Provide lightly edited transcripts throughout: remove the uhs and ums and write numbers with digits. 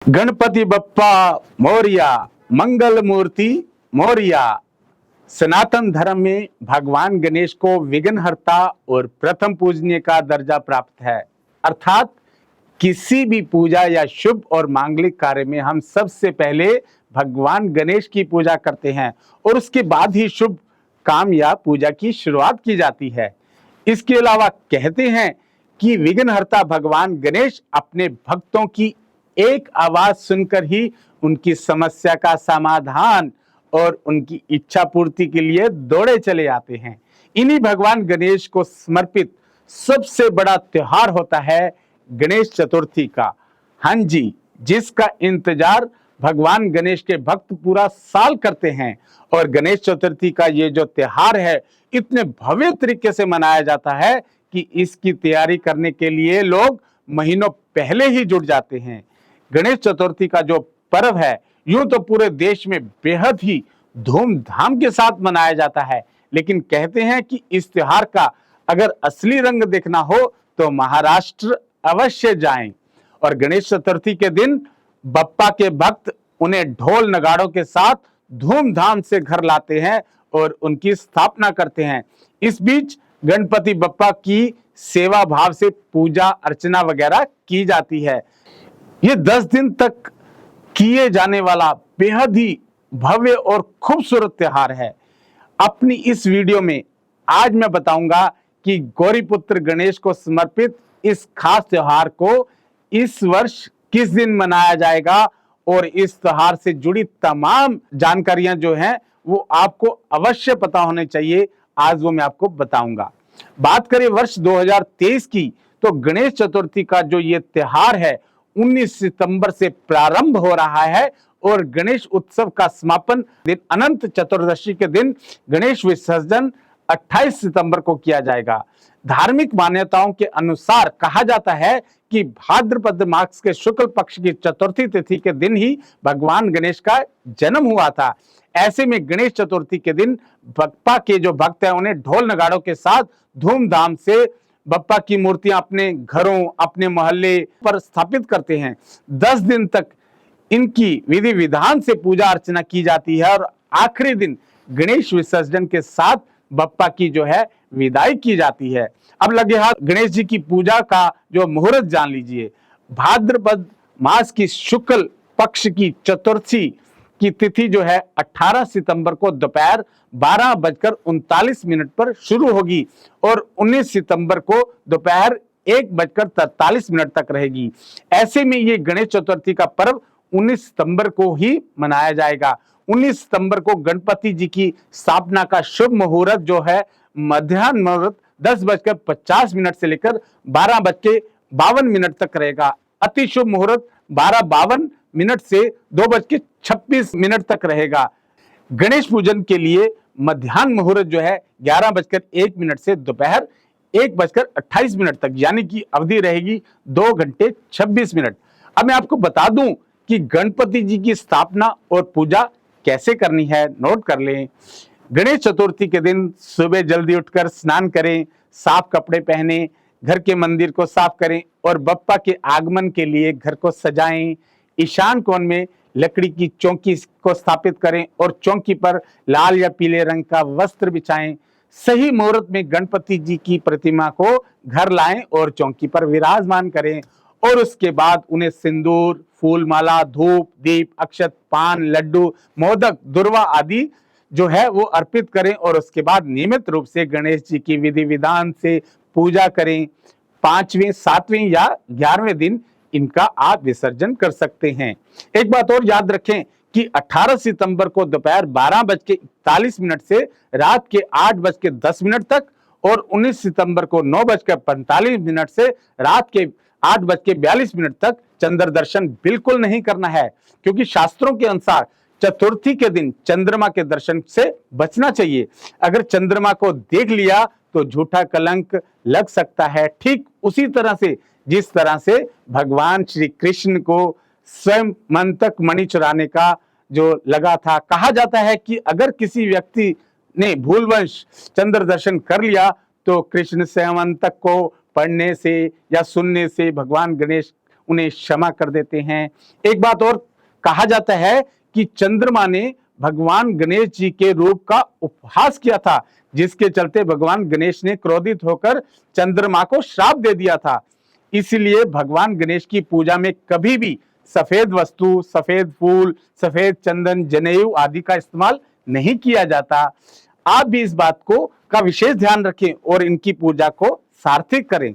गणपति बप्पा मोरिया, मंगल मूर्ति मोरिया। सनातन धर्म में भगवान गणेश को विघ्नहर्ता और प्रथम पूजनीय का दर्जा प्राप्त है। अर्थात किसी भी पूजा या शुभ और मांगलिक कार्य में हम सबसे पहले भगवान गणेश की पूजा करते हैं और उसके बाद ही शुभ काम या पूजा की शुरुआत की जाती है। इसके अलावा कहते हैं कि विघ्नहर्ता भगवान गणेश अपने भक्तों की एक आवाज सुनकर ही उनकी समस्या का समाधान और उनकी इच्छा पूर्ति के लिए दौड़े चले आते हैं। इन्हीं भगवान गणेश को समर्पित सबसे बड़ा त्योहार होता है गणेश चतुर्थी का। हाँ जी, जिसका इंतजार भगवान गणेश के भक्त पूरा साल करते हैं। और गणेश चतुर्थी का ये जो त्योहार है इतने भव्य तरीके से मनाया जाता है कि इसकी तैयारी करने के लिए लोग महीनों पहले ही जुट जाते हैं। गणेश चतुर्थी का जो पर्व है यूं तो पूरे देश में बेहद ही धूमधाम के साथ मनाया जाता है, लेकिन कहते हैं कि इस त्योहार का अगर असली रंग देखना हो तो महाराष्ट्र अवश्य जाएं। और गणेश चतुर्थी के दिन बप्पा के भक्त उन्हें ढोल नगाड़ों के साथ धूमधाम से घर लाते हैं और उनकी स्थापना करते हैं। इस बीच गणपति बप्पा की सेवा भाव से पूजा अर्चना वगैरह की जाती है। ये 10 दिन तक किए जाने वाला बेहद ही भव्य और खूबसूरत त्योहार है। अपनी इस वीडियो में आज मैं बताऊंगा कि गौरीपुत्र गणेश को समर्पित इस खास त्योहार को इस वर्ष किस दिन मनाया जाएगा और इस त्योहार से जुड़ी तमाम जानकारियां जो हैं वो आपको अवश्य पता होने चाहिए। आज वो मैं आपको बताऊंगा। बात करें वर्ष 2023 की तो गणेश चतुर्थी का जो ये त्योहार है 19 सितंबर से प्रारंभ हो रहा है और गणेश उत्सव का समापन दिन अनंत चतुर्दशी के दिन गणेश विसर्जन 28 सितंबर को किया जाएगा। धार्मिक मान्यताओं के अनुसार कहा जाता है कि भाद्रपद मास के शुक्ल पक्ष की चतुर्थी तिथि के दिन ही भगवान गणेश का जन्म हुआ था। ऐसे में गणेश चतुर्थी के दिन बप्पा के जो भक्त हैं उन्हें ढोल नगाड़ों के साथ धूमधाम से बप्पा की मूर्तियां अपने घरों अपने मोहल्ले पर स्थापित करते हैं। 10 दिन तक इनकी विधि विधान से पूजा अर्चना की जाती है और आखिरी दिन गणेश विसर्जन के साथ बप्पा की जो है विदाई की जाती है। अब लगे हाथ गणेश जी की पूजा का जो मुहूर्त जान लीजिए। भाद्रपद मास की शुक्ल पक्ष की चतुर्थी की तिथि जो है 18 सितंबर को दोपहर 12:39 पर शुरू होगी और 19 सितंबर को दोपहर 1:43 तक रहेगी। ऐसे में ये गणेश चतुर्थी का पर्व 19 सितंबर को ही मनाया जाएगा। 19 सितंबर को गणपति जी की स्थापना का शुभ मुहूर्त जो है मध्याह्न मुहूर्त 10:50 से लेकर 12:52 तक रहेगा। अति शुभ मुहूर्त 12:52 से 2:26 तक रहेगा। गणेश पूजन के लिए मध्याह्न मुहूर्त जो है 11:01 से दोपहर 1:28 तक, यानी कि अवधि रहेगी 2 घंटे 26 मिनट। अब मैं आपको बता दूं कि गणपति जी की स्थापना और पूजा कैसे करनी है, नोट कर लें। गणेश चतुर्थी के दिन सुबह जल्दी उठकर स्नान करें, साफ कपड़े पहने, घर के मंदिर को साफ करें और बप्पा के आगमन के लिए घर को सजाएं। ईशान कोण में लकड़ी की चौकी को स्थापित करें और चौकी पर लाल या पीले रंग का वस्त्र बिछाएं। सही मुहूर्त में गणपति जी की प्रतिमा को घर लाएं और चौकी पर विराजमान करें और उसके बाद उन्हें सिंदूर, फूल माला, धूप, दीप, अक्षत, पान, लड्डू, मोदक, दुर्वा आदि जो है वो अर्पित करें और उसके बाद नियमित रूप से गणेश जी की विधि विधान से पूजा करें। 5वें, 7वें या 11वें दिन इनका आप विसर्जन कर सकते हैं। एक बात और याद रखें कि 18 सितंबर को दोपहर 12:41 से रात के 8:10 तक और 19 सितंबर को 9:45 से रात के 8:42 तक चंद्र दर्शन बिल्कुल नहीं करना है, क्योंकि शास्त्रों के अनुसार चतुर्थी के दिन चंद्रमा के दर्शन से बचना चाहिए। अगर चंद्रमा को देख लिया तो झूठा कलंक लग सकता है। ठीक उसी तरह से जिस तरह से भगवान श्री कृष्ण को स्वयं मंतक मणि चुराने का जो लगा था। कहा जाता है कि अगर किसी व्यक्ति ने भूलवश चंद्र दर्शन कर लिया तो कृष्ण स्वयं मंतक को पढ़ने से या सुनने से भगवान गणेश उन्हें क्षमा कर देते हैं। एक बात और कहा जाता है कि चंद्रमा ने भगवान गणेश जी के रूप का उपहास किया था, जिसके चलते भगवान गणेश ने क्रोधित होकर चंद्रमा को श्राप दे दिया था। इसलिए भगवान गणेश की पूजा में कभी भी सफेद वस्तु, सफेद फूल, सफेद चंदन, जनेऊ आदि का इस्तेमाल नहीं किया जाता। आप भी इस बात को का विशेष ध्यान रखें और इनकी पूजा को सार्थक करें।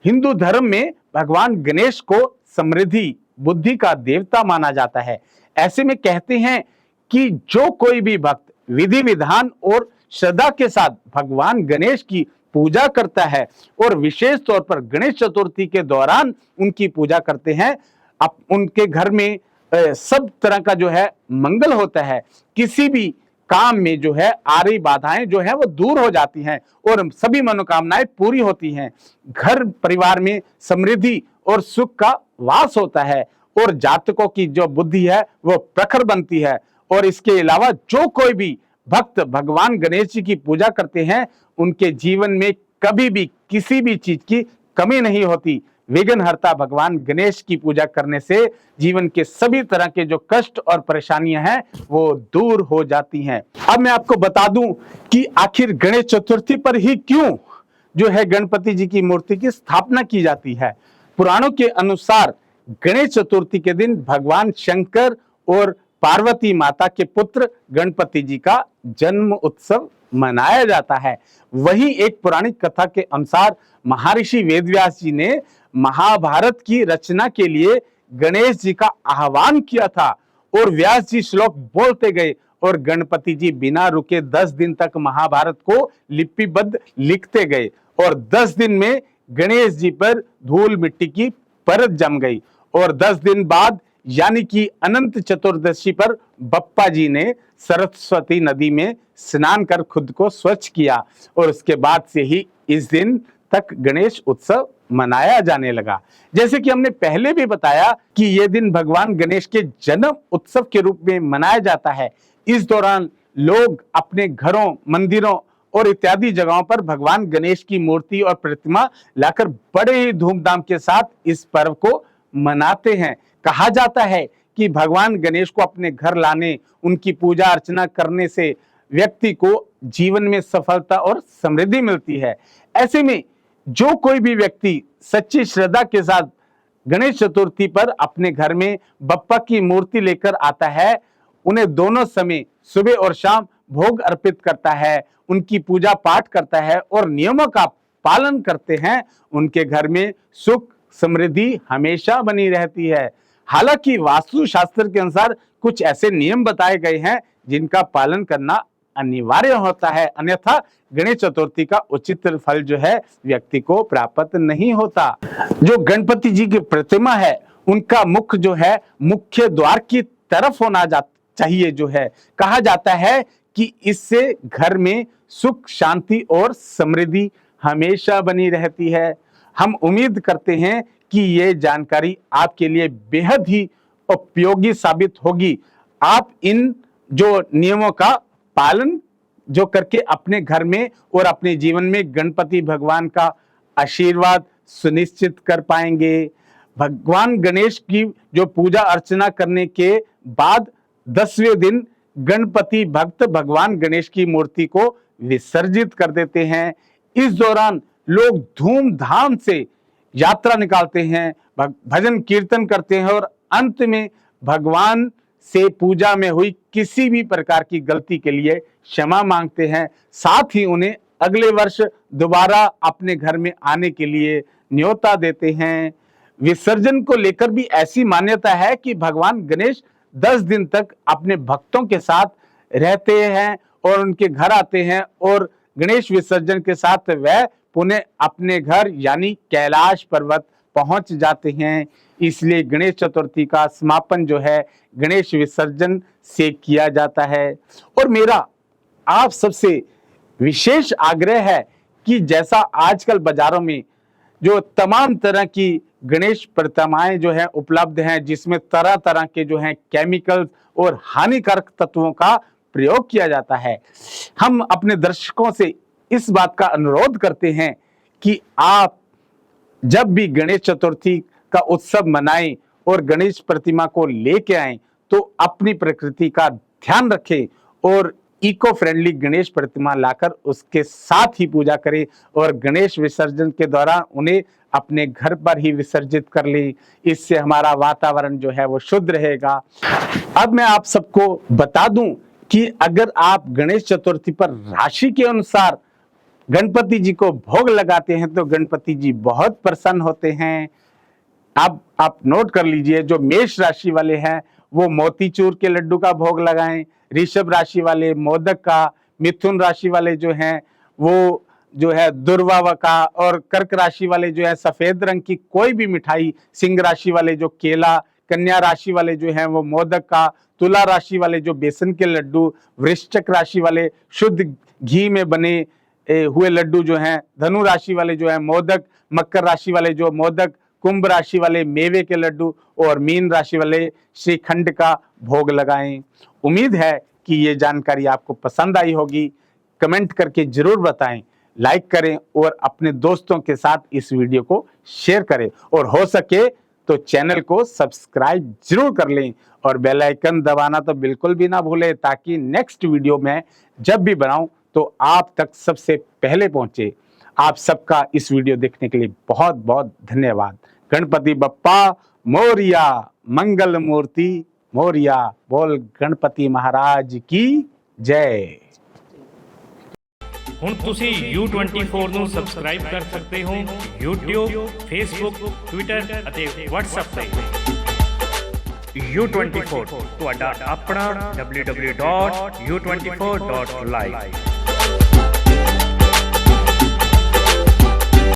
हिंदू धर्म में भगवान गणेश को समृद्धि, बुद्धि का देवता माना जाता है। ऐसे में कहते हैं कि जो कोई भी भक्त विधि विधान और श्रद्धा के साथ भगवान गणेश की पूजा करता है और विशेष तौर पर गणेश चतुर्थी के दौरान उनकी पूजा करते हैं, अब उनके घर में सब तरह का जो है मंगल होता है। किसी भी काम में जो है आ रही बाधाएं जो है वो दूर हो जाती हैं और सभी मनोकामनाएं पूरी होती हैं। घर परिवार में समृद्धि और सुख का वास होता है और जातकों की जो बुद्धि है वो प्रखर बनती है। और इसके अलावा जो कोई भी भक्त भगवान गणेश जी की पूजा करते हैं, उनके जीवन में कभी भी किसी भी चीज की कमी नहीं होती। विघ्नहर्ता भगवान गणेश की पूजा करने से जीवन के सभी तरह के जो कष्ट और परेशानियां हैं वो दूर हो जाती हैं। अब मैं आपको बता दूं कि आखिर गणेश चतुर्थी पर ही क्यों जो है गणपति जी की मूर्ति की स्थापना की जाती है। पुराणों के अनुसार गणेश चतुर्थी के दिन भगवान शंकर और पार्वती माता के पुत्र गणपति जी का जन्म उत्सव मनाया जाता है। वहीं एक पौराणिक कथा के अनुसार महर्षि वेदव्यास जी ने महाभारत की रचना के लिए गणेश जी का आह्वान किया था और व्यास जी श्लोक बोलते गए और गणपति जी बिना रुके 10 दिन तक महाभारत को लिपिबद्ध लिखते गए और 10 दिन में गणेश जी पर धूल मिट्टी की परत जम गई और 10 दिन बाद यानी कि अनंत चतुर्दशी पर बप्पा जी ने सरस्वती नदी में स्नान कर खुद को स्वच्छ किया और उसके बाद से ही इस दिन तक गणेश उत्सव मनाया जाने लगा। जैसे कि हमने पहले भी बताया कि यह दिन भगवान गणेश के जन्म उत्सव के रूप में मनाया जाता है। इस दौरान लोग अपने घरों, मंदिरों और इत्यादि जगहों पर भगवान गणेश की मूर्ति और प्रतिमा लाकर बड़े ही धूमधाम के साथ इस पर्व को मनाते हैं। कहा जाता है कि भगवान गणेश को अपने घर लाने, उनकी पूजा अर्चना करने से व्यक्ति को जीवन में सफलता और समृद्धि मिलती है। ऐसे में जो कोई भी व्यक्ति सच्ची श्रद्धा के साथ गणेश चतुर्थी पर अपने घर में बप्पा की मूर्ति लेकर आता है, उन्हें दोनों समय सुबह और शाम भोग अर्पित करता है, उनकी पूजा पाठ करता है और नियमों का पालन करते हैं, उनके घर में सुख समृद्धि हमेशा बनी रहती है। हालांकि वास्तु शास्त्र के अनुसार कुछ ऐसे नियम बताए गए हैं जिनका पालन करना अनिवार्य होता है, अन्यथा गणेश चतुर्थी का उचित फल जो है व्यक्ति को प्राप्त नहीं होता। जो गणपति जी की प्रतिमा है उनका मुख जो है मुख्य द्वार की तरफ होना चाहिए। जो है कहा जाता है कि इससे घर में सुख शांति और समृद्धि हमेशा बनी रहती है। हम उम्मीद करते हैं कि ये जानकारी आपके लिए बेहद ही उपयोगी साबित होगी। आप इन जो नियमों का पालन जो करके अपने घर में और अपने जीवन में गणपति भगवान का आशीर्वाद सुनिश्चित कर पाएंगे। भगवान गणेश की जो पूजा अर्चना करने के बाद 10वें दिन गणपति भक्त भगवान गणेश की मूर्ति को विसर्जित कर देते हैं। इस दौरान लोग धूमधाम से यात्रा निकालते हैं, भजन कीर्तन करते हैं और अंत में भगवान से पूजा में हुई किसी भी प्रकार की गलती के लिए क्षमा मांगते हैं। साथ ही उन्हें अगले वर्ष दोबारा अपने घर में आने के लिए न्योता देते हैं। विसर्जन को लेकर भी ऐसी मान्यता है कि भगवान गणेश 10 दिन तक अपने भक्तों के साथ रहते हैं और उनके घर आते हैं और गणेश विसर्जन के साथ वह पुनः अपने घर यानी कैलाश पर्वत पहुंच जाते हैं। इसलिए गणेश चतुर्थी का समापन जो है गणेश विसर्जन से किया जाता है। और मेरा आप सबसे विशेष आग्रह है कि जैसा आजकल बाजारों में जो तमाम तरह की गणेश प्रतिमाएं जो है उपलब्ध हैं, जिसमें तरह तरह के जो हैं केमिकल्स और हानिकारक तत्वों का प्रयोग किया जाता है, हम अपने दर्शकों से इस बात का अनुरोध करते हैं कि आप जब भी गणेश चतुर्थी का उत्सव मनाएं और गणेश प्रतिमा को लेके आएं, तो अपनी प्रकृति का ध्यान रखें और इको फ्रेंडली गणेश प्रतिमा लाकर उसके साथ ही पूजा करें और गणेश विसर्जन के दौरान उन्हें अपने घर पर ही विसर्जित कर लें। इससे हमारा वातावरण जो है वो शुद्ध रहेगा। अब मैं आप सबको बता दूं कि अगर आप गणेश चतुर्थी पर राशि के अनुसार गणपति जी को भोग लगाते हैं तो गणपति जी बहुत प्रसन्न होते हैं। अब आप नोट कर लीजिए, जो मेष राशि वाले हैं वो मोतीचूर के लड्डू का भोग लगाएं, ऋषभ राशि वाले मोदक का, मिथुन राशि वाले जो हैं वो जो है दुर्वा का, और कर्क राशि वाले जो है सफेद रंग की कोई भी मिठाई, सिंह राशि वाले जो केला, कन्या राशि वाले जो हैं वो मोदक का, तुला राशि वाले जो बेसन के लड्डू, वृश्चिक राशि वाले शुद्ध घी में बने हुए लड्डू जो हैं, धनु राशि वाले जो है मोदक, मकर राशि वाले जो मोदक, कुंभ राशि वाले मेवे के लड्डू और मीन राशि वाले श्रीखंड का भोग लगाएं। उम्मीद है कि ये जानकारी आपको पसंद आई होगी। कमेंट करके जरूर बताएं, लाइक करें और अपने दोस्तों के साथ इस वीडियो को शेयर करें और हो सके तो चैनल को सब्सक्राइब जरूर कर लें और बेल आइकन दबाना तो बिल्कुल भी ना भूलें, ताकि नेक्स्ट वीडियो में जब भी बनाऊं तो आप तक सबसे पहले पहुंचे। आप सबका इस वीडियो देखने के लिए बहुत बहुत धन्यवाद। गणपति बप्पा मोरिया, मंगल मूर्ति मोरिया। बोल गणपति महाराज की जय। ਹੁਣ ਤੁਸੀਂ U24 ਨੂੰ ਸਬਸਕ੍ਰਾਈਬ ਕਰ ਸਕਦੇ ਹੋ YouTube, Facebook, Twitter ਅਤੇ WhatsApp ਤੇ। U24 ਤੁਹਾਡਾ ਆਪਣਾ www.u24.live